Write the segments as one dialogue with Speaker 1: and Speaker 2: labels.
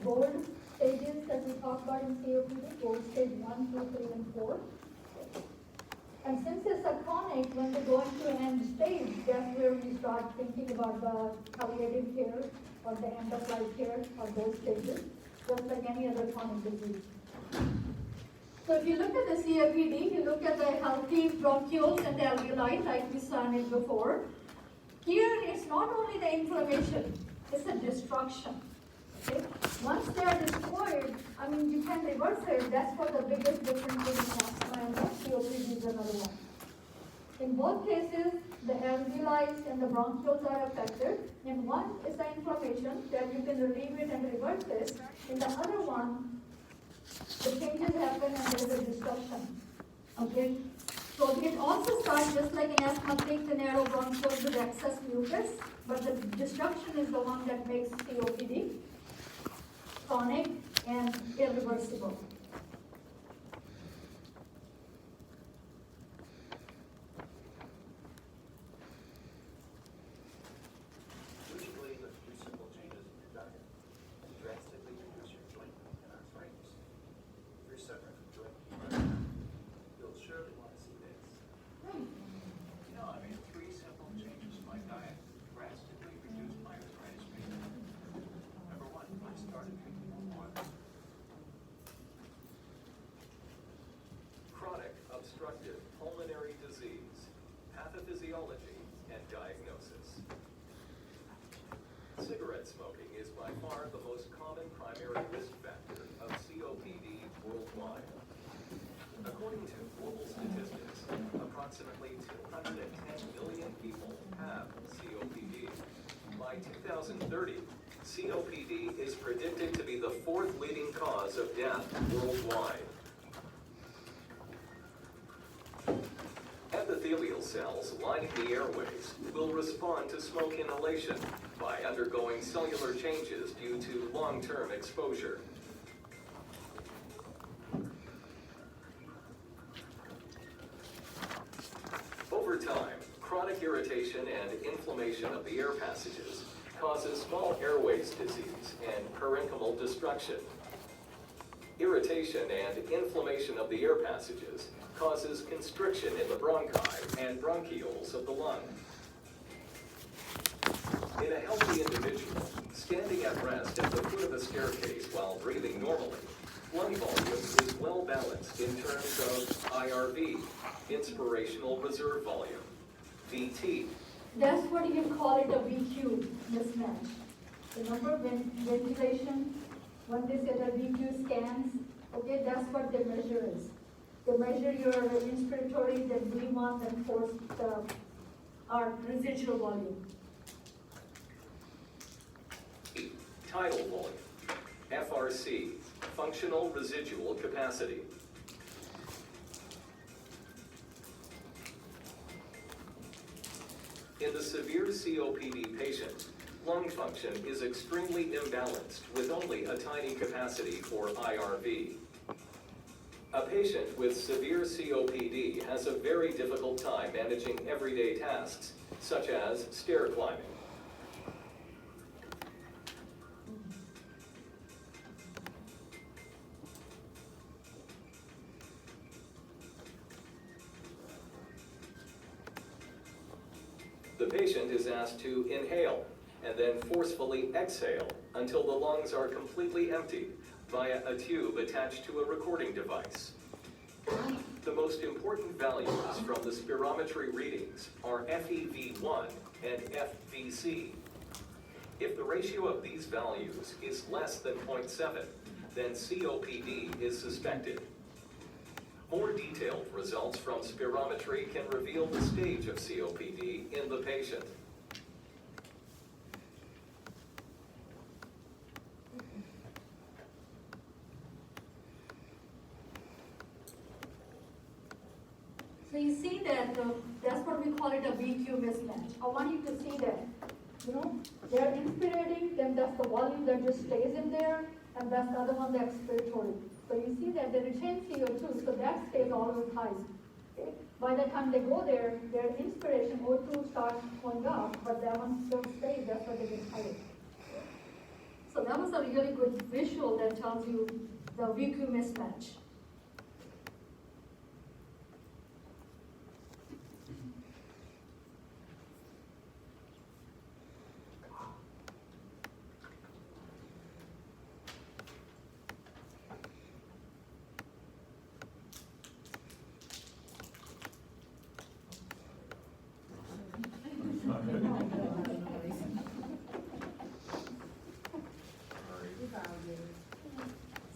Speaker 1: gold stages that we talked about in COPD, gold stage 1, 2, 3, and 4. And since it's a chronic, when they go into an end stage, that's where we start thinking about the palliative care or the end-of-life care or those stages, just like any other chronic disease. So if you look at the COPD, you look at the healthy bronchioles and the alveoli, like we saw in it before. Here, it's not only the inflammation, it's a destruction. Okay? Once they are destroyed, I mean, you can reverse it. That's what the biggest difference between asthma and COPD is another one. In both cases, the alveoli and the bronchioles are affected. In one is the inflammation that you can relieve it and reverse it. In the other one, the changes happen and there is a destruction. Okay? So it also starts just like in asthma, thick and narrow bronchioles with excess mucus, but the destruction is the one that makes COPD chronic and irreversible.
Speaker 2: Usually, the few simple changes in your diet drastically reduce your joint pain and arthritis. If you're suffering from joint pain, you'll surely want to see this. You know, I made 3 simple changes to my diet drastically reduced my arthritis pain. Number 1, I started drinking more water. Chronic obstructive pulmonary disease, pathophysiology and diagnosis. Cigarette smoking is by far the most common primary risk factor of COPD worldwide. According to global statistics, approximately 210 million people have COPD. By 2030, COPD is predicted to be the 4th leading cause of death worldwide. Epithelial cells lining the airways will respond to smoke inhalation by undergoing cellular changes due to long-term exposure. Over time, chronic irritation and inflammation of the air passages causes small airways disease and parenchymal destruction. Irritation and inflammation of the air passages causes constriction in the bronchi and bronchioles of the lung. In a healthy individual, standing at rest at the foot of a staircase while breathing normally, lung volume is well balanced in terms of IRV, inspirational reserve volume, VT.
Speaker 1: That's what you call it a VQ mismatch. Remember when ventilation, when they say the VQ scans, okay, that's what the measure is. They measure your inspiratory, then V1, then forced our residual volume.
Speaker 2: Tidal volume, FRC, functional residual capacity. In the severe COPD patient, lung function is extremely imbalanced with only a tiny capacity for IRV. A patient with severe COPD has a very difficult time managing everyday tasks, such as stair climbing. The patient is asked to inhale and then forcefully exhale until the lungs are completely empty via a tube attached to a recording device. The most important values from the spirometry readings are FEV1 and FVC. If the ratio of these values is less than 0.7, then COPD is suspected. More detailed results from spirometry can reveal the stage of COPD in the patient.
Speaker 1: So you see that that's what we call it a VQ mismatch. I want you to see that. You know, they're inspirating, then that's the volume that just stays in there, and that's the other one, the expiratory. So you see that they retain CO2, so that stays always high. Okay? By the time they go there, their inspiration, O2 starts going up, but that one still stays, that's why they get higher. So So that was a really good visual that tells you the VQ mismatch.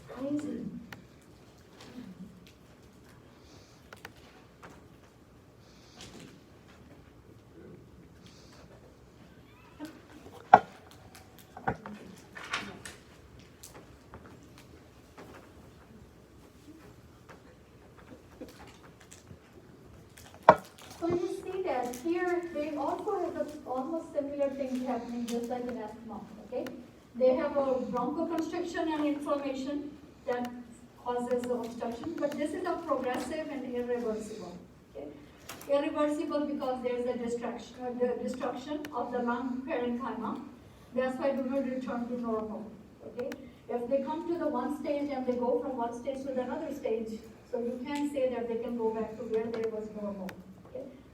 Speaker 1: Crazy. So you see that here they also have the almost similar things happening just like in asthma, okay? They have a bronchoconstriction and inflammation that causes the obstruction, but this is a progressive and irreversible, okay? Irreversible because there is a destruction of the lung parenchyma. That's why do not return to normal, okay? If they come to the one stage and they go from one stage to another stage, so you can say that they can go back to where they was normal.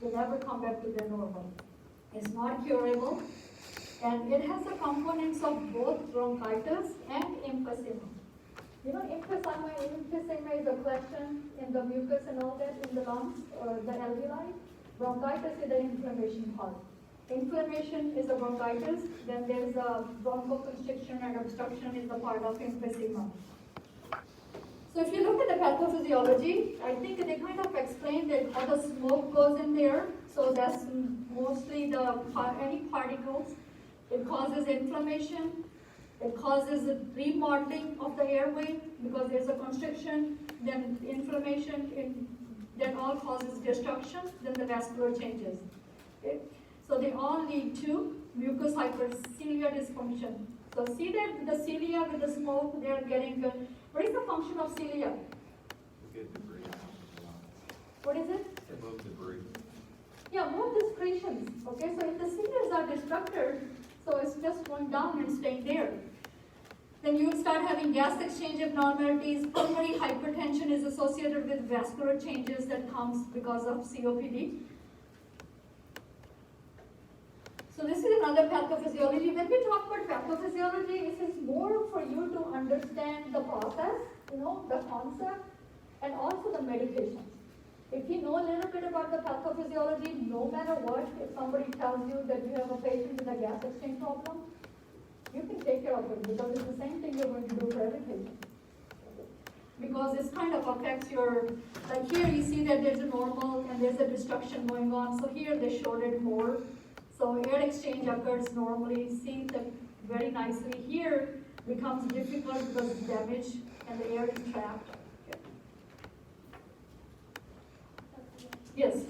Speaker 1: They never come back to their normal. It's not curable, and it has the components of both bronchitis and emphysema. You know, emphysema is a collection in the mucus and all that in the lungs or the alveoli. Bronchitis is the inflammation part. Inflammation is the bronchitis, then there's a bronchoconstriction and obstruction is the part of emphysema. So if you look at the pathophysiology, I think they kind of explain that how the smoke goes in there. So that's mostly any particles. It causes inflammation. It causes a remodeling of the airway because there's a constriction, then inflammation, then all causes destruction, then the vascular changes. Okay? So they all lead to mucous hypercellular dysfunction. So see that the cilia with the smoke, they are getting what is the function of cilia?
Speaker 3: Get debris out.
Speaker 1: What is it?
Speaker 3: To move debris.
Speaker 1: Yeah, move the secretions. Okay, so if the cilias are destructed, so it's just going down and staying there. Then you will start having gas exchange abnormalities. Pulmonary hypertension is associated with vascular changes that comes because of COPD. So this is another pathophysiology. When we talk about pathophysiology, this is more for you to understand the process, you know, the concept, and also the medications. If you know a little bit about the pathophysiology, no matter what, if somebody tells you that you have a patient with a gas exchange problem, you can take care of it because it's the same thing you're going to do for every patient. Because this kind of affects your, like here you see that there's a normal and there's a destruction going on. So here they showed it more. So air exchange occurs normally, see that very nicely. Here becomes difficult because it's damaged and the air is trapped. Okay. Yes.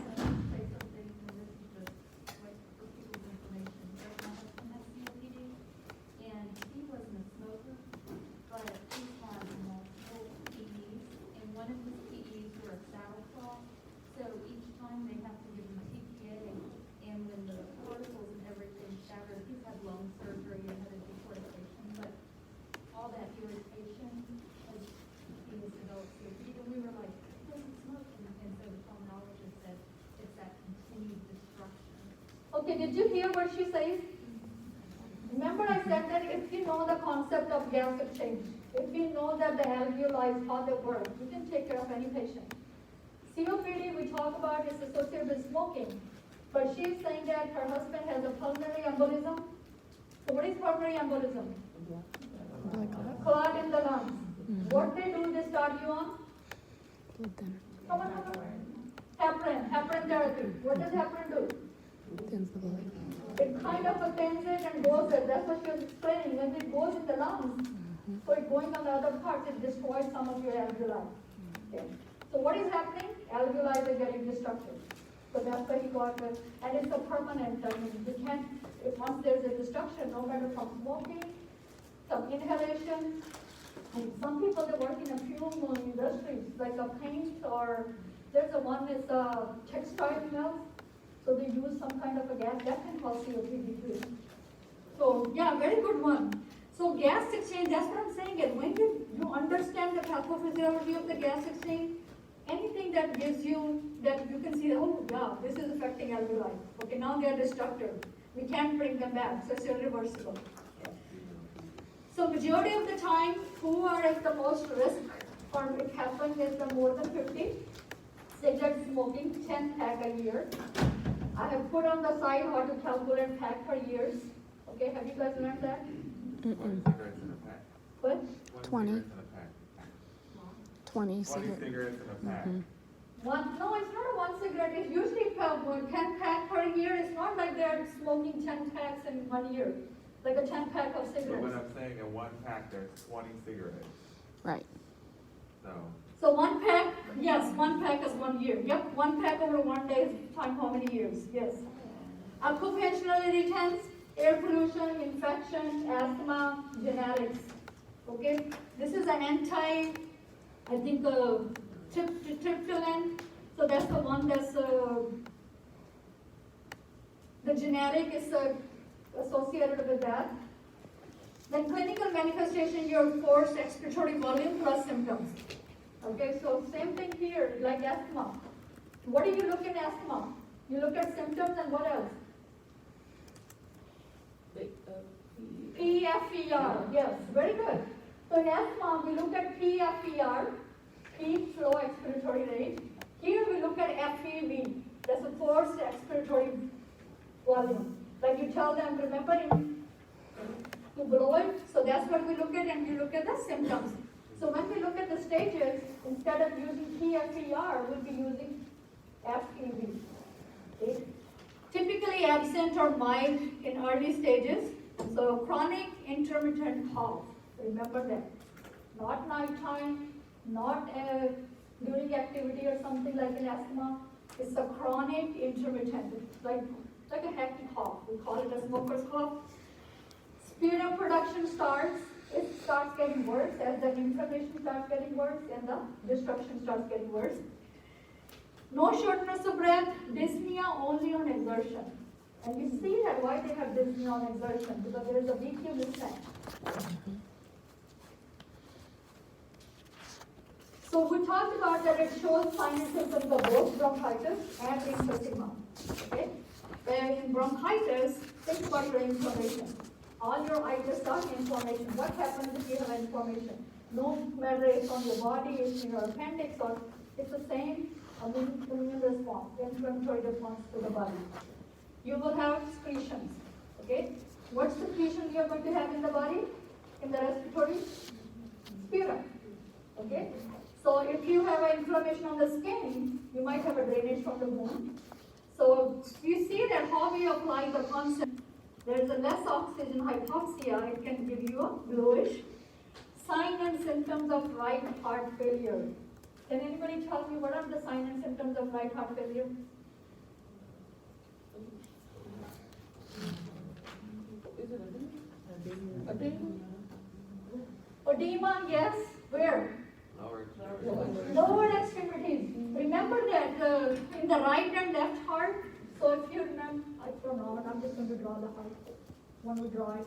Speaker 1: Okay, did you hear what she says? Remember I said that if you know the concept of gas exchange, if you know that the alveoli, how they work, you can take care of any patient. COPD we talk about is associated with smoking, but she's saying that her husband has a pulmonary embolism. So what is pulmonary embolism? Clot in the lungs. What they do, they start you on? Come on. Heparin therapy. What does heparin do? It kind of thins it and goes there. That's what she was explaining. When it goes in the lungs, so it's going on the other parts, it destroys some of your alveoli. Okay. So what is happening? Alveoli are getting destructed. So that's why he got it. And it's a permanent, I mean, you can't, if once there's a destruction, no matter from smoking, some inhalation, and some people they work in a fuel industries, like a paint or there's a one is a textile mills. So they use some kind of a gas that can cause COPD too. So yeah, very good one. So gas exchange, that's what I'm saying, and when you understand the pathophysiology of the gas exchange, anything that gives you, that you can see, oh yeah, this is affecting alveoli. Okay, now they are destructive. We can't bring them back, so it's irreversible. So majority of the time, who are at the most risk for it happening is the more than 50. Cigarette smoking, 10 pack a year. I have put on the side how to calculate pack per years. Okay, have you guys learned that?
Speaker 3: 20 cigarettes in a pack.
Speaker 1: What?
Speaker 4: 20.
Speaker 3: cigarettes in a pack.
Speaker 4: 20
Speaker 3: 20
Speaker 4: cigarettes.
Speaker 3: cigarettes in a pack.
Speaker 1: No, it's not a one cigarette. It's usually 10 pack per year. It's not like they're smoking 10 packs in 1 year, like a 10 pack of
Speaker 3: But what
Speaker 1: cigarettes.
Speaker 3: I'm saying, in one pack, there's 20 cigarettes.
Speaker 4: Right.
Speaker 1: So one pack, yes, one pack is 1 year. Yep, one pack over 1 day is time how many years? Yes. Occupational irritants, air pollution, infection, asthma, genetics. Okay, this is an anti, I think, tryptophan. So that's the one that's the genetic is associated with that. Then clinical manifestation, your forced expiratory volume plus symptoms. Okay, so same thing here, like asthma. What do you look in asthma? You look at symptoms and what else? PFER, yes, very good. So in asthma, we look at PFER, peak flow expiratory rate. Here we look at FEV, that's a forced expiratory volume. Like you tell them, remember to blow it, so that's what we look at, and we look at the symptoms. So when we look at the stages, instead of using PFER, we'll be using FEV. Okay? Typically absent or mild in early stages. So chronic intermittent cough, remember that. Not nighttime, not during activity or something like an asthma. It's a chronic intermittent, it's like a hectic cough. We call it a smoker's cough. Sputum production starts, it starts getting worse as the inflammation starts getting worse and the destruction starts getting worse. No shortness of breath, dyspnea only on exertion. And you see that why they have dyspnea on exertion, because there is a VQ mismatch. So we talked about that it shows signs and symptoms of both bronchitis and emphysema. Okay? And in bronchitis, think about your inflammation. All your itis are inflammation. What happens if you have inflammation? No matter it's on your body, it's in your appendix, or it's the same immune response, inflammatory response to the body. You will have secretions. Okay? What secretions you are going to have in the body? In the respiratory? Sputum. Okay? So if you have an inflammation on the skin, you might have a drainage from the wound. So you see that how we apply the concept. There is a less oxygen hypoxia, it can give you a bluish. Sign and symptoms of right heart failure. Can anybody tell me what are the signs and symptoms of right heart failure? Edema, yes. Where? Lower extremities. Remember that in the right and left heart. So if you remember, I don't know, I'm just going to draw the heart. When we draw it.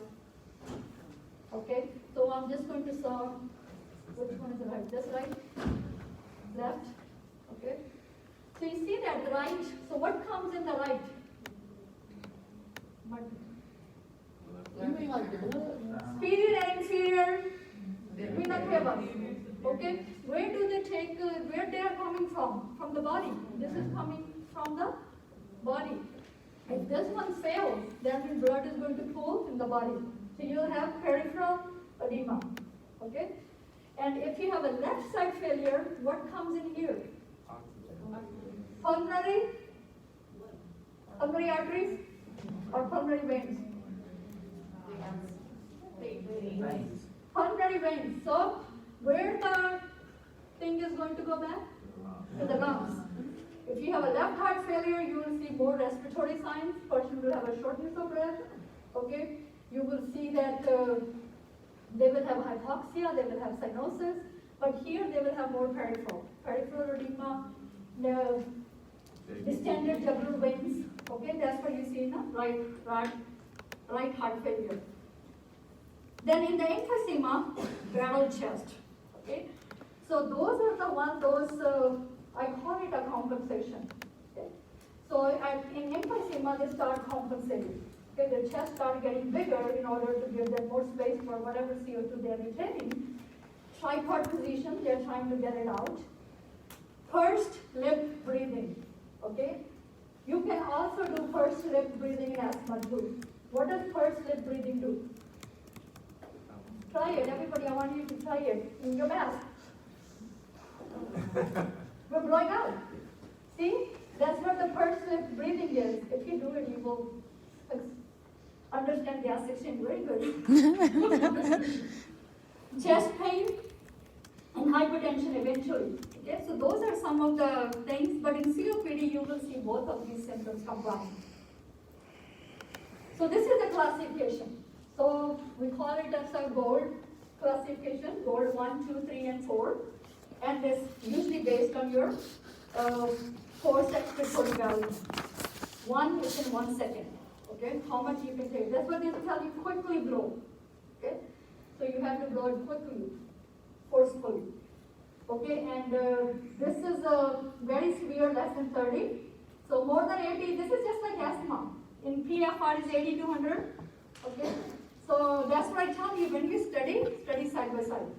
Speaker 1: Okay? So I'm just going to saw which one is the right. This right? Left? Okay? So you see that right. So what comes in the right? Superior and inferior vena cava. Okay? Where do they take, where they are coming from? From the body. This is coming from the body. If this one fails, then the blood is going to pool in the body. So you'll have peripheral edema. Okay? And if you have a left side failure, what comes in here? Pulmonary arteries or pulmonary veins? Pulmonary veins. So where the thing is going to go back? To the lungs. If you have a left heart failure, you will see more respiratory signs. Person will have a shortness of breath. Okay? You will see that they will have hypoxia, they will have cyanosis, but here they will have more peripheral edema, the distended jugular veins. Okay, that's what you see in a right heart failure. Then in the emphysema, barrel chest, okay? So those are the ones, I call it a compensation, okay? So in emphysema, they start compensating. Okay, the chest start getting bigger in order to give them more space for whatever CO2 they're retaining. Tripod position, they're trying to get it out. Pursed lip breathing, okay? You can also do pursed lip breathing in asthma too. What does pursed lip breathing do? Try it, everybody, I want you to try it in your mask. We're blowing out. See, that's what the pursed lip breathing is. If you do it, you will understand gas exchange very good. Chest pain and hypertension eventually. Okay, so those are some of the things, but in COPD you will see both of these symptoms combined. So this is a classification. So we call it as a gold classification, gold 1, 2, 3, and 4. And it's usually based on your forced expiratory value. 1 is in 1 second. Okay, how much you can take. That's what they tell you, quickly blow. Okay, so you have to blow it quickly, forcefully. Okay, and this is a very severe, less than 30. So more than 80, this is just like asthma. In PFR is 80 to 100. Okay, so that's what I tell you, when you study side by side.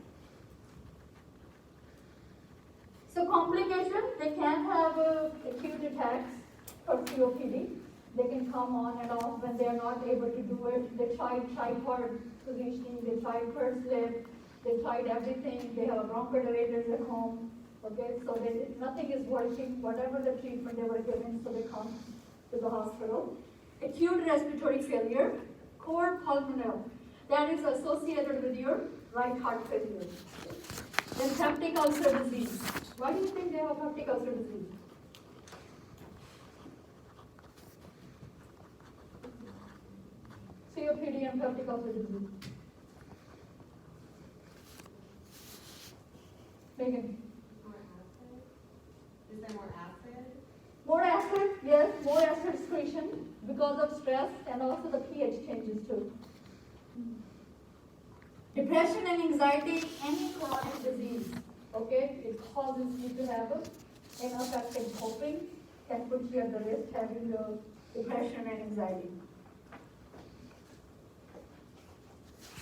Speaker 1: So complication, they can have acute attacks for COPD. They can come on and off when they are not able to do it. They tried tripod positioning, they tried pursed lip, they tried everything. They have bronchodilators at home. Okay, so nothing is working. Whatever the treatment they were given, so they come to the hospital. Acute respiratory failure, core pulmonary, that is associated with your right heart failure. Then peptic ulcer disease. Why do you think they have peptic ulcer disease? COPD and peptic ulcer disease. Megan.
Speaker 5: More acid? Is there more acid?
Speaker 1: More acid, yes, more acid excretion because of stress, and also the pH changes too. Depression and anxiety, any chronic disease, okay, it causes you to have ineffective coping, can put you at the risk having depression and anxiety.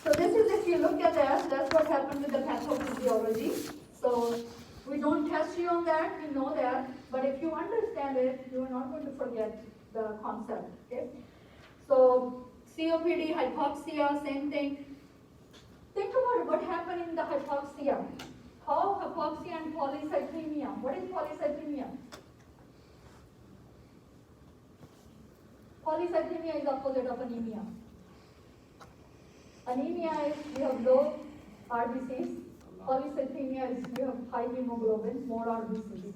Speaker 1: So this is, if you look at that, that's what happened with the pathophysiology. So we don't test you on that, we know that, but if you understand it, you are not going to forget the concept, okay? So COPD, hypoxia, same thing. Think about what happened in the hypoxia. How hypoxia and polycythemia. What is polycythemia? Polycythemia is opposite of anemia. Anemia is you have low RBCs. Polycythemia is you have high hemoglobin, more RBCs.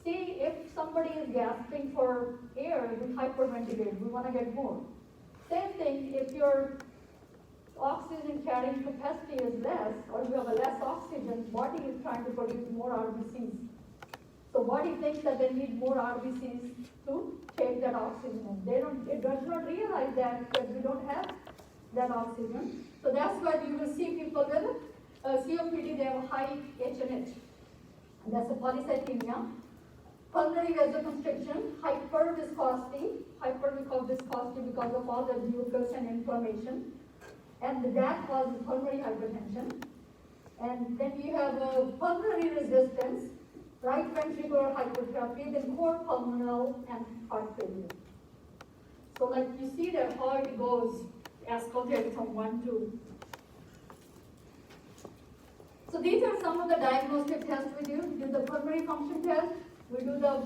Speaker 1: See, if somebody is gasping for air, we hyperventilate. We want to get more. Same thing, if your oxygen carrying capacity is less, or you have a less oxygen, body is trying to produce more RBCs. So body thinks that they need more RBCs to take that oxygen. It does not realize that we don't have that oxygen. So that's why you will see people with COPD, they have a high H&H. And that's a polycythemia. Pulmonary vasoconstriction, hyperviscosity. Hyper we call viscosity because of all the mucus and inflammation. And that causes pulmonary hypertension. And then you have pulmonary resistance, right ventricular hypertrophy, then core pulmonary and heart failure. So like you see that how it goes, escalated from 1 to. So these are some of the diagnostic tests we do. We do the pulmonary function test. We do the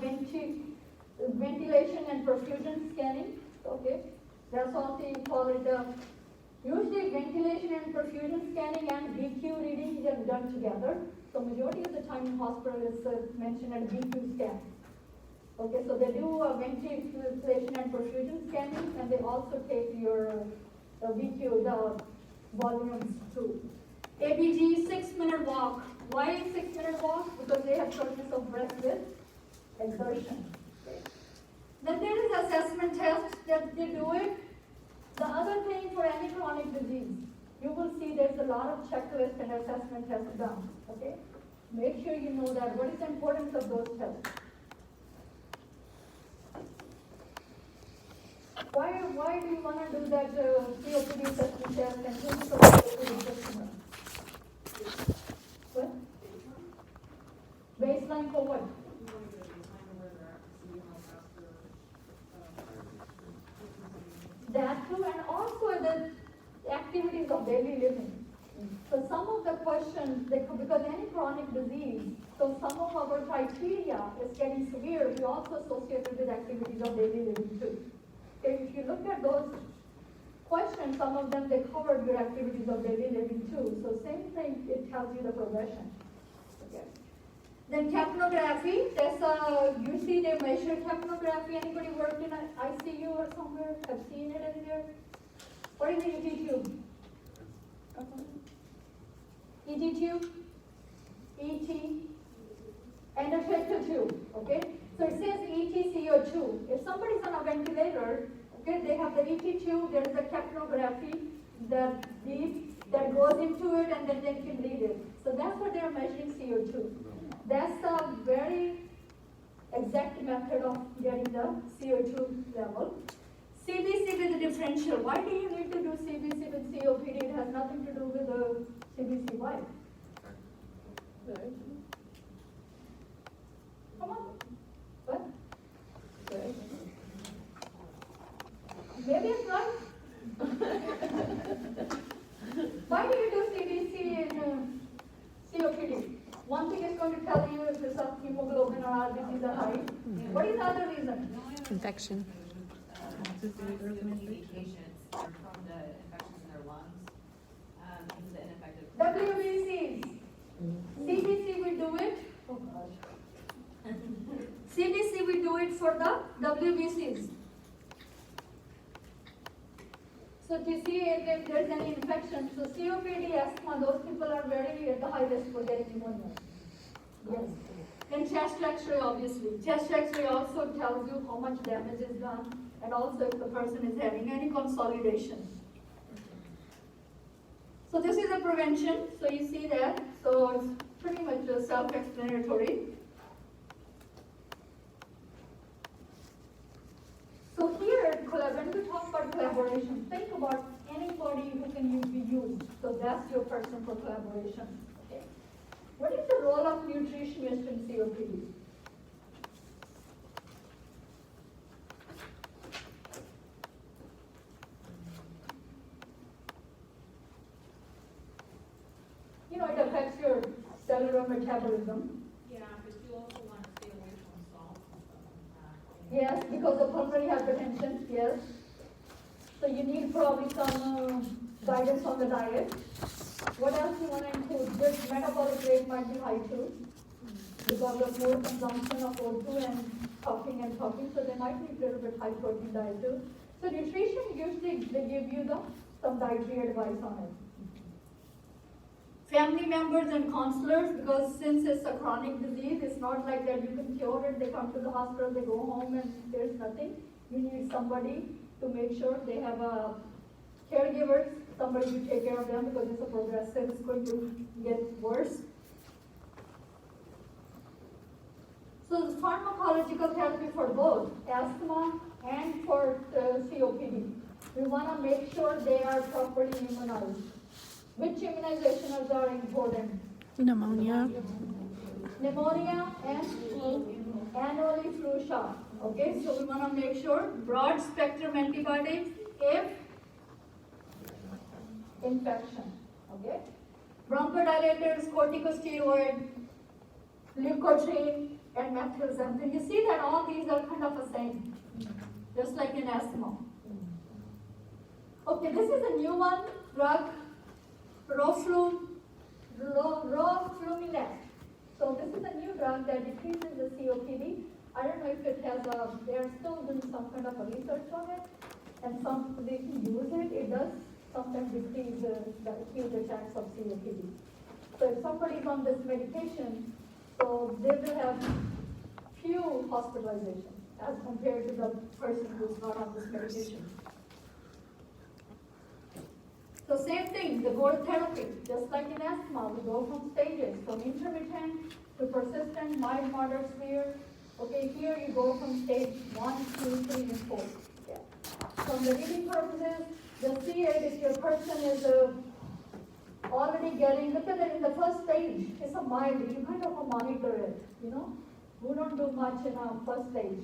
Speaker 1: ventilation and perfusion scanning. Okay, that's also you call it. Usually ventilation and perfusion scanning and BQ reading are done together. So majority of the time in hospital is mentioned as BQ scan. Okay, so they do ventilation and perfusion scanning, and they also take your BQ, the volumes too. ABG, 6-minute walk. Why 6-minute walk? Because they have shortness of breath with exertion. Then there is assessment test that they do it. The other thing for any chronic disease, you will see there's a lot of checklist and assessment tests done, okay? Make sure you know that. What is the importance of those tests? Why do you want to do that COPD assessment test and who's the COPD customer? What? Baseline for what? That too, and also the activities of daily living. So some of the questions, because any chronic disease, so some of our criteria is getting severe, we also associate it with activities of daily living too. Okay, if you look at those questions, some of them they covered your activities of daily living too. So same thing, it tells you the progression. Okay. Then capnography, you see they measure capnography. Anybody worked in an ICU or somewhere? Have seen it in there? What is the ET tube? ET tube? ET? Endotracheal tube, okay? So it says ETCO2. If somebody's on a ventilator, okay, they have the ET tube, there is a capnography that goes into it and then they can read it. So that's what they're measuring CO2. That's a very exact method of getting the CO2 level. CBC with the differential. Why do you need to do CBC with COPD? It has nothing to do with the CBC. Why? Right. Come on. What? Right. Maybe it's right. Why do you do CBC in COPD? One thing is going to tell you if there's some hemoglobin or RBCs are high. What is the other reason?
Speaker 4: Infection.
Speaker 5: Patients are prone to infections in their lungs because of the ineffective.
Speaker 1: WBCs. CBC we do it. Oh gosh. CBC we do it for the WBCs. So to see if there's any infection. So COPD, asthma, those people are very at the high risk for getting pneumonia. Yes. And chest X-ray, obviously. Chest X-ray also tells you how much damage is done and also if the person is having any consolidation. So this is a prevention. So you see that. So it's pretty much self-explanatory. So here, when we talk about collaboration, think about anybody who can be used. So that's your person for collaboration. Okay. What is the role of nutritionist in COPD? You know, it affects your cellular metabolism.
Speaker 5: Yeah, but you also want to stay away from salt and stuff like that.
Speaker 1: Yes, because of pulmonary hypertension, yes. So you need probably some guidance on the diet. What else you want to include? This metabolic rate might be high too, because of more consumption of O2 and puffing, so they might need a little bit high protein diet too. So nutrition, usually they give you some dietary advice on it. Family members and counselors, because since it's a chronic disease, it's not like that you can cure it, they come to the hospital, they go home and there's nothing. You need somebody to make sure they have a caregivers, somebody to take care of them because it's a progressive, it's going to get worse. So the pharmacological therapy for both asthma and for COPD. We want to make sure they are properly immunized. Which immunizations are important?
Speaker 4: Pneumonia.
Speaker 1: Pneumonia and annually flu shot. Okay, so we want to make sure broad spectrum antibiotics if infection. Okay, bronchodilators, corticosteroid, leukotriene, and methylxanthine. You see that all these are kind of the same, just like in asthma. Okay, this is a new one, drug, roflumilast. So this is a new drug that decreases the COPD. I don't know if it has they're still doing some kind of a research on it, and some they can use it. It does sometimes decrease the acute attacks of COPD. So if somebody is on this medication, so they will have few hospitalizations as compared to the person who's not on this medication. So same thing, the goal therapy, just like in asthma, we go from stages, from intermittent to persistent, mild, moderate, severe. Okay, here you go from stage 1, 2, 3, and 4. Yeah. From the reading purposes, you'll see it if your person is already getting, look at it in the first stage, it's a mild, you kind of monitor it, you know. We don't do much in our first stage.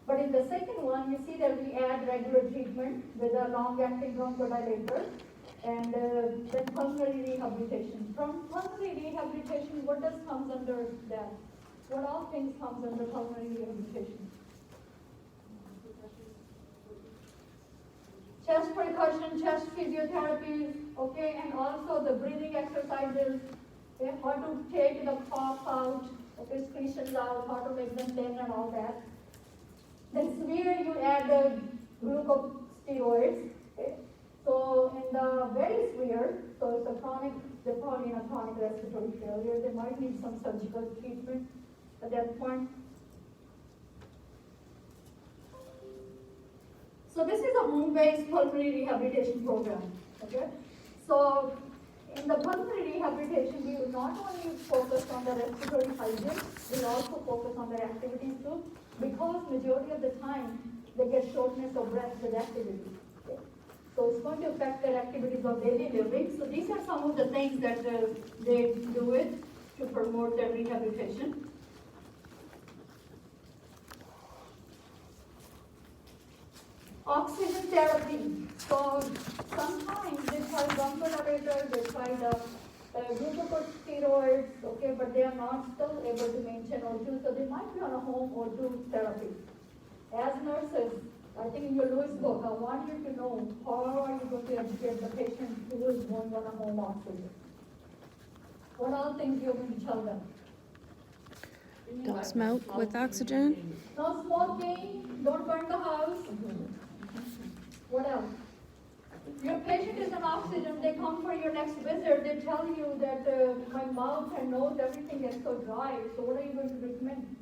Speaker 1: But in the second one, you see that we add regular treatment with a long-acting bronchodilator and then pulmonary rehabilitation. From pulmonary rehabilitation, what does comes under that? What all things comes under pulmonary rehabilitation? Chest percussion, chest physiotherapy, okay, and also the breathing exercises, okay, how to take the cough out, okay, excretions out, how to make them thin and all that. Then severe, you add the glucosteroids, okay. So in the very severe, so it's a chronic, they're probably in a chronic respiratory failure, they might need some surgical treatment at that point. So this is a home-based pulmonary rehabilitation program, okay? So in the pulmonary rehabilitation, we will not only focus on the respiratory hygiene, we'll also focus on their activities too, because majority of the time, they get shortness of breath with activity. Okay? So it's going to affect their activities of daily living. So these are some of the things that they do it to promote their rehabilitation. Oxygen therapy. So sometimes they try bronchodilator, they try the glucocorticoids, okay, but they are not still able to maintain O2, so they might be on a home O2 therapy. As nurses, I think in your Lewis book, I want you to know how are you going to educate the patient who is going on a home oxygen. What all things you're going to tell them?
Speaker 4: Don't smoke with oxygen.
Speaker 1: No smoking, don't burn the house. What else? Your patient is on oxygen, they come for your next visit, they tell you that my mouth and nose, everything is so dry, so what are you going to recommend?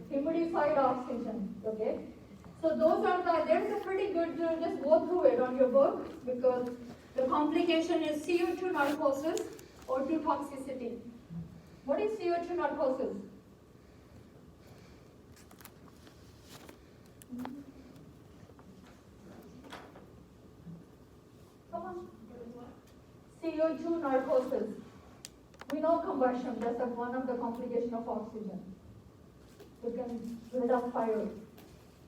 Speaker 1: Humidified oxygen, okay? So those are there's a pretty good, just go through it on your book, because the complication is CO2 narcosis or O2 toxicity. What is CO2 narcosis? Come on. CO2 narcosis. We know combustion, that's one of the complications of oxygen. We can rid up fire.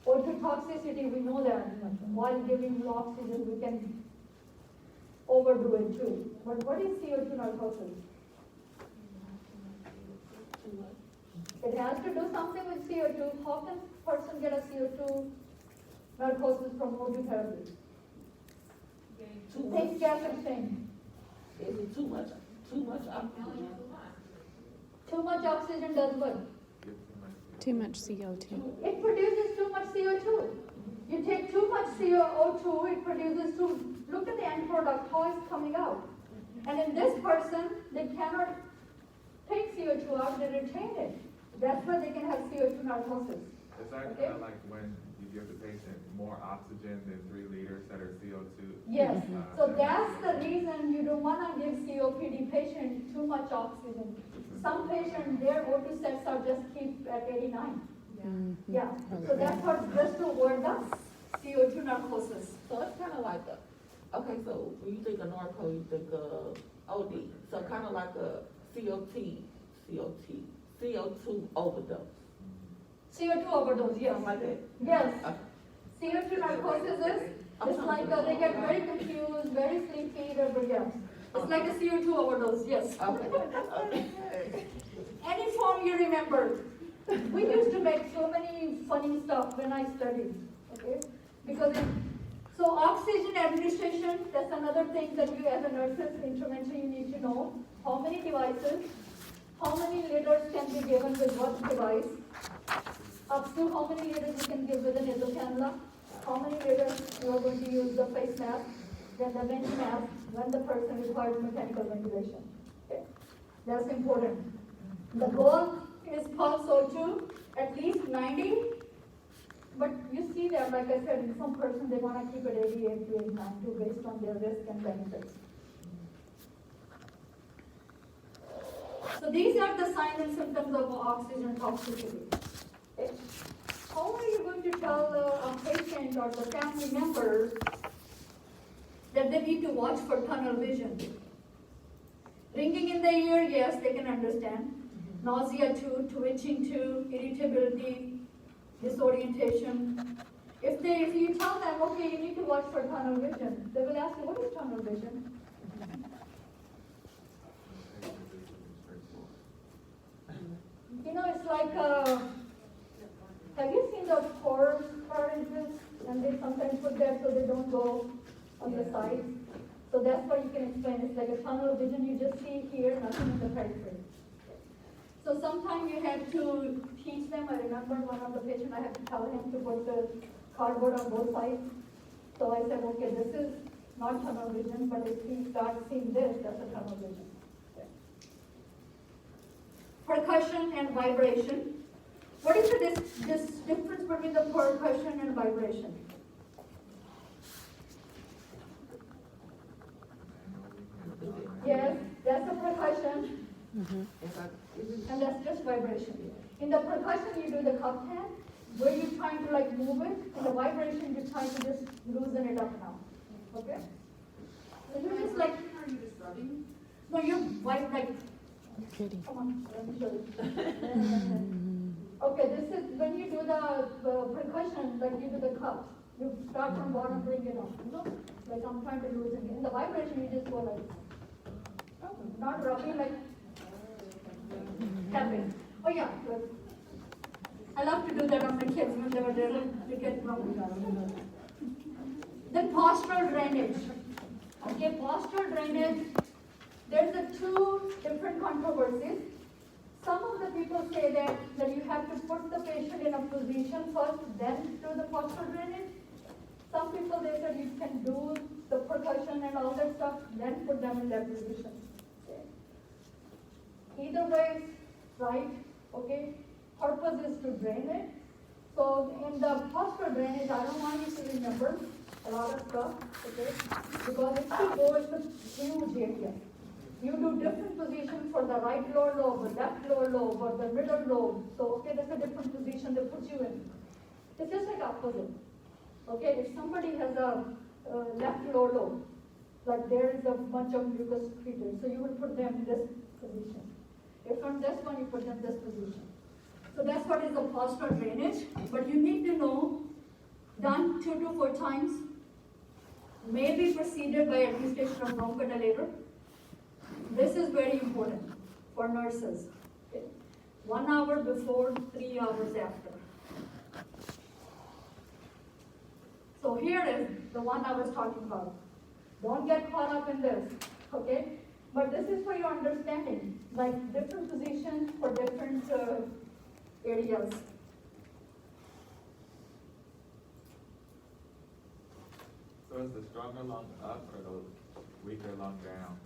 Speaker 1: O2 toxicity, we know that. While giving you oxygen, we can overdo it too. But what is CO2 narcosis? It has to do something with CO2. How can a person get a CO2 narcosis from O2 therapy? Think gas exchange.
Speaker 6: Is it too much oxygen?
Speaker 1: Too much oxygen does what?
Speaker 4: Too much CO2.
Speaker 1: It produces too much CO2. You take too much CO2, it produces look at the end product, how it's coming out. And in this person, they cannot take CO2 out, they retain it. That's why they can have CO2 narcosis.
Speaker 3: Is that
Speaker 1: Okay.
Speaker 3: kind of like when you give the patient more oxygen than 3 liters that are CO2?
Speaker 1: Yes, so that's the reason you don't want to give COPD patient too much oxygen. Some patients, their O2 sets are just keep at 89. Yeah, so that's what, just to avoid the CO2 narcosis.
Speaker 6: So it's kind of like okay, so when you think of narco, you think of OD. So kind of like a CO2 overdose.
Speaker 1: CO2 overdose, yes.
Speaker 6: Something like that?
Speaker 1: Yes.
Speaker 6: Okay.
Speaker 1: CO2 narcosis is, it's like they get very confused, very sleepy, yes. It's like a CO2 overdose, yes.
Speaker 6: Okay.
Speaker 1: Any form you remember. We used to make so many funny stuff when I studied, okay? Because so oxygen administration, that's another thing that you as a nurses, intervention, you need to know. How many devices, how many liters can be given with what device? Up to how many liters you can give with a nasal cannula? How many liters you are going to use the face mask, then the vent mask, when the person requires mechanical ventilation. Okay. That's important. The goal is pulse O2, at least 90, but you see see that, like I said, in some person, they want to keep it 88 to 89 based on their risk and benefits. So these are the signs and symptoms of oxygen toxicity. Okay. How are you going to tell a patient or the family member that they need to watch for tunnel vision? Ringing in the ear, yes, they can understand. Nausea too, twitching too, irritability, disorientation. If you tell them, okay, you need to watch for tunnel vision, they will ask you, what is tunnel vision? You know, it's like, have you seen the horror carriages? And they sometimes put that so they don't go on the sides. So that's what you can explain. It's like a tunnel vision. You just see here, nothing in the periphery. So sometimes you have to teach them. I remember one of the patients, I had to tell him to put the cardboard on both sides. So I said, okay, this is not tunnel vision, but if he starts seeing this, that's a tunnel vision. Percussion and vibration. What is the difference between the percussion and vibration? Yes, that's a percussion, and that's just vibration. In the percussion, you do the cup hand, where you're trying to like move it. In the vibration, you're trying to just loosen it up now. Okay? So you're just like.
Speaker 5: Are you just rubbing?
Speaker 1: No, you're like.
Speaker 4: Pretty.
Speaker 1: Come on, let me show you. Okay, this is when you do the percussion, like you do the cup. You start from bottom, bring it up. You know, like I'm trying to loosen it. In the vibration, you just go like. Not rubbing, like tapping. Oh yeah, good. I love to do that on my kids when they were there to get wrong. Then postural drainage. Okay, postural drainage. There's two different controversies. Some of the people say that you have to put the patient in a position first, then do the postural drainage. Some people, they said you can do the percussion and all that stuff, then put them in that position. Either way is right, okay? Purpose is to drain it. So in the postural drainage, I don't want you to remember a lot of stuff, okay? Because if you go, it's a huge area. You do different positions for the right lower lobe, or left lower lobe, or the middle lobe. So, okay, that's a different position they put you in. It's just like opposite. Okay, if somebody has a left lower lobe, like there is a bunch of mucous secretors, so you will put them in this position. If on this one, you put them in this position. So that's what is the postural drainage. But you need to know, done 2 to 4 times, may be preceded by administration of bronchodilator. This is very important for nurses. Okay. 1 hour before, 3 hours after. So here is the one I was talking about. Don't get caught up in this, okay? But this is for your understanding, like different positions for different areas.
Speaker 3: So is the stronger lung up or the weaker lung down?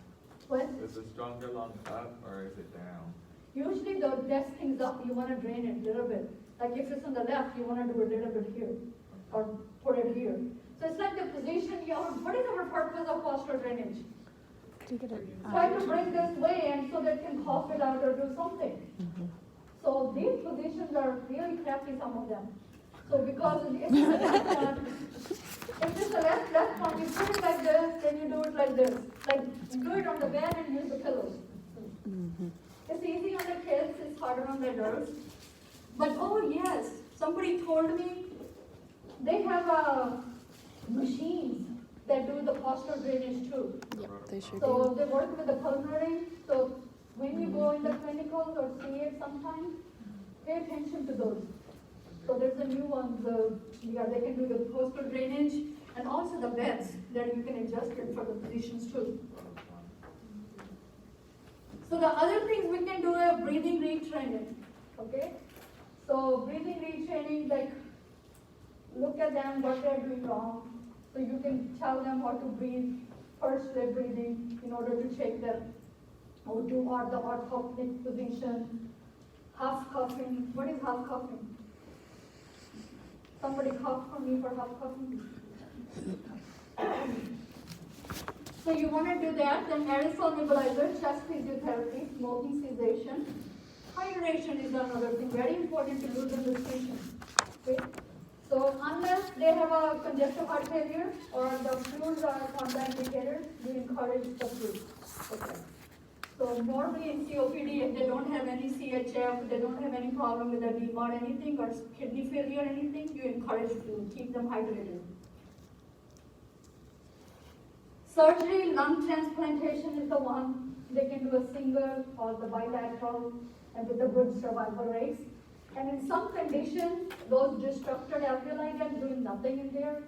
Speaker 1: What?
Speaker 3: Is the stronger lung up or is it down?
Speaker 1: Usually the best thing's up, you want to drain it a little bit. Like if it's on the left, you want to do a little bit here, or put it here. So it's like the position, what is our purpose of postural drainage?
Speaker 4: To get it
Speaker 1: Try to bring this way and so that can cough it out or do something. So these positions are really crappy, some of them. So because if it's the left one, you put it like this, then you do it like this. Like do it on the bed and use the pillows. It's easy on the kids, it's harder on the adults. But oh yes, somebody told me they have machines that do the postural drainage too.
Speaker 4: Yep, they sure
Speaker 1: So
Speaker 4: do.
Speaker 1: they work with the pulmonary. So when you go in the clinicals or see it sometime, pay attention to those. So there's a new one, they can do the postural drainage and also the beds that you can adjust it for the positions too. So the other things we can do is breathing retraining, okay? So breathing retraining, like look at them, what they're doing wrong. So you can tell them how to breathe, first they're breathing in order to check their O2 or the orthopneic position. Half coughing, what is half coughing? Somebody cough for me for half coughing. So you want to do that, then aerosol nebulizer, chest physiotherapy, smoking cessation. Hydration is another thing, very important to loosen the station. Okay? So unless they have a congestive heart failure or the fluids are contraindicated, we encourage the fluid. Okay. So normally in COPD, if they don't have any CHF, they don't have any problem with edema or anything, or kidney failure or anything, you encourage fluid, keep them hydrated. Surgery, lung transplantation is the one. They can do a single or the bilateral and with a good survival rates. And in some conditions, those destructed alveoli are doing nothing in there.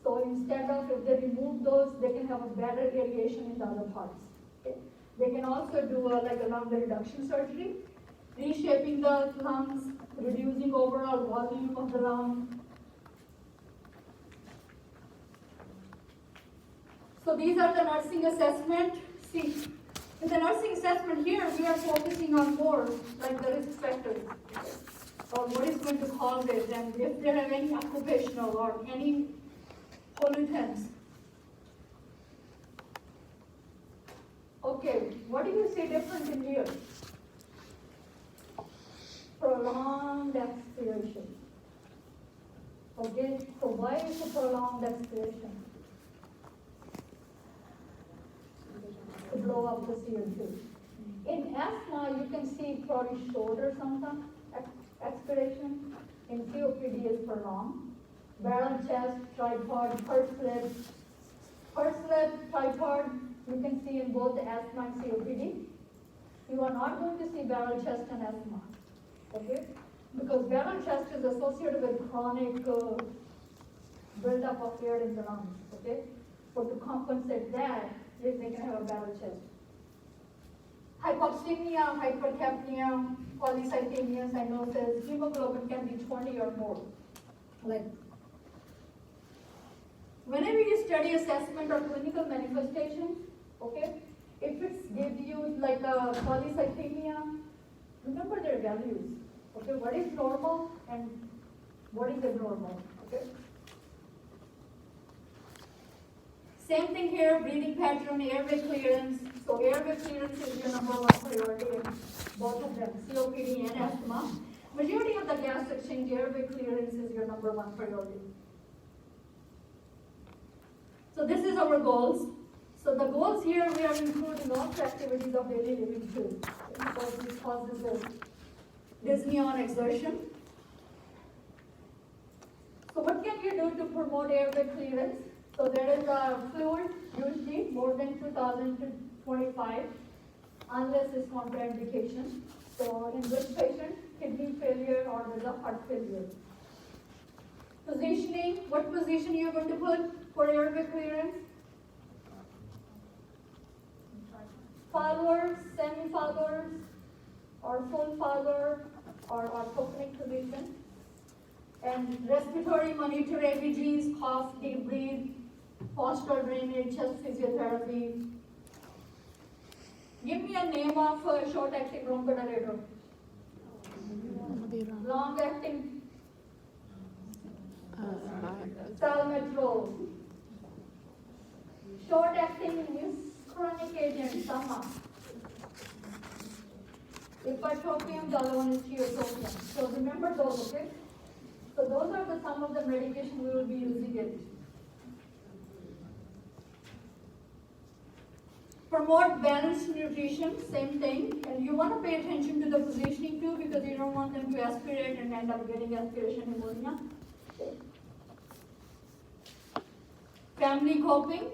Speaker 1: So instead of, if they remove those, they can have a better aeration in the other parts. Okay? They can also do like a lung reduction surgery, reshaping the lungs, reducing overall volume of the lung. So these are the nursing assessment. See, in the nursing assessment here, we are focusing on more like the risk factors, or what is going to cause it, and if there are any occupational or any pollutants. Okay, what do you see different in here? Prolonged expiration. Okay, so why is the prolonged expiration? To blow up the CO2. In asthma, you can see probably shorter sometimes expiration. In COPD is prolonged. Barrel chest, tripod, purse lip, tripod, you can see in both asthma and COPD. You are not going to see barrel chest in asthma, okay? Because barrel chest is associated with chronic buildup of air in the lungs, okay? So to compensate that, they can have a barrel chest. Hypoxia, hypercapnia, polycythemia, cyanosis, hemoglobin can be 20 or more. Like, whenever you study assessment or clinical manifestation, okay, if it's give you like a polycythemia, remember their values. Okay, what is normal and what is abnormal, okay? Same thing here, breathing pattern, airway clearance. So airway clearance is your number one priority in both of them, COPD and asthma. Majority of the gas exchange, airway clearance is your number one priority. So this is our goals. So the goals here, we are including all the activities of daily living too. Because this causes a dyspnea on exertion. So what can you do to promote airway clearance? So there is a fluid, usually more than 2,000 to 25, unless it's contraindication. So in this patient, kidney failure or with a heart failure. Positioning, what position you are going to put for airway clearance? Followers, semi-followers, or full follower, or orthoponic position. And respiratory monitor ABGs, cough, deep breathe, postural drainage, chest physiotherapy. Give me a name of a short-acting bronchodilator. Long-acting salmeterol. Short-acting muscarinic agent, SAMA. Ipratropium, the other one is tiotropium. So remember those, okay? So those are some of the medication we will be using it. Promote balanced nutrition, same thing. And you want to pay attention to the positioning too, because you don't want them to aspirate and end up getting aspiration pneumonia. Family coping.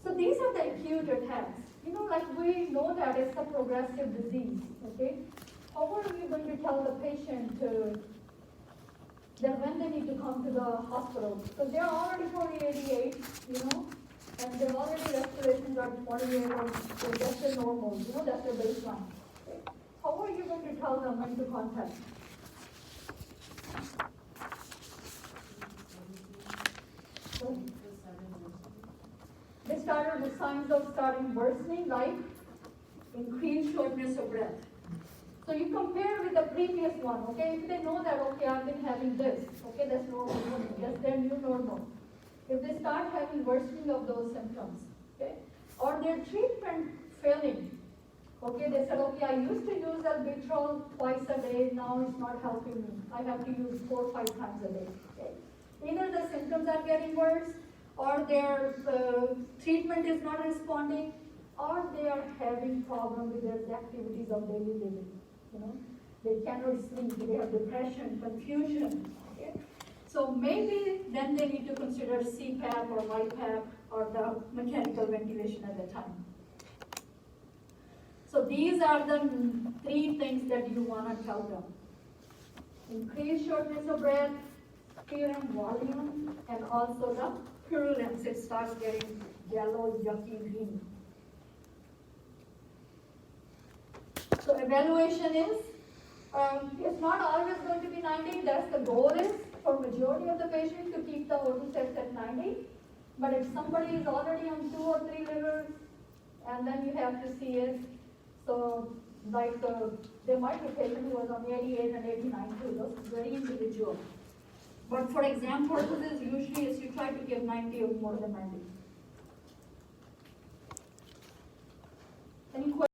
Speaker 1: So these are the acute attacks. You know, like we know that it's a progressive disease, okay? How are we going to tell the patient that when they need to come to the hospital? Because they're already 88, you know, and their already respirations are 28 or that's their normal, you know, that's their baseline. Okay? How are you going to tell them when to contact? They started with signs of starting worsening, like increased shortness of breath. So you compare with the previous one, okay? If they know that, okay, I've been having this, okay, that's normal, that's their new normal. If they start having worsening of those symptoms, okay, or their treatment failing, okay, they said, okay, I used to use albuterol twice a day, now it's not helping me. I have to use 4 or 5 times a day, okay? Either the symptoms are getting worse, or their treatment is not responding, or they are having problem with their activities of daily living, you know. They cannot sleep, they have depression, confusion, okay? So maybe then they need to consider CPAP or YPAP or the mechanical ventilation at the time. So these are the 3 things that you want to tell them. Increase shortness of breath, sputum volume, and also the purulence. It starts getting yellow, yucky, green. So evaluation is, it's not always going to be 90. That's the goal is for majority of the patients to keep the O2 sets at 90. But if somebody is already on 2 or 3 livers, and then you have to see it. So like there might be a patient who was on 88 and 89 too. Those is very individual. But for exam purposes, usually is you try to give 90 or more than 90. Any questions?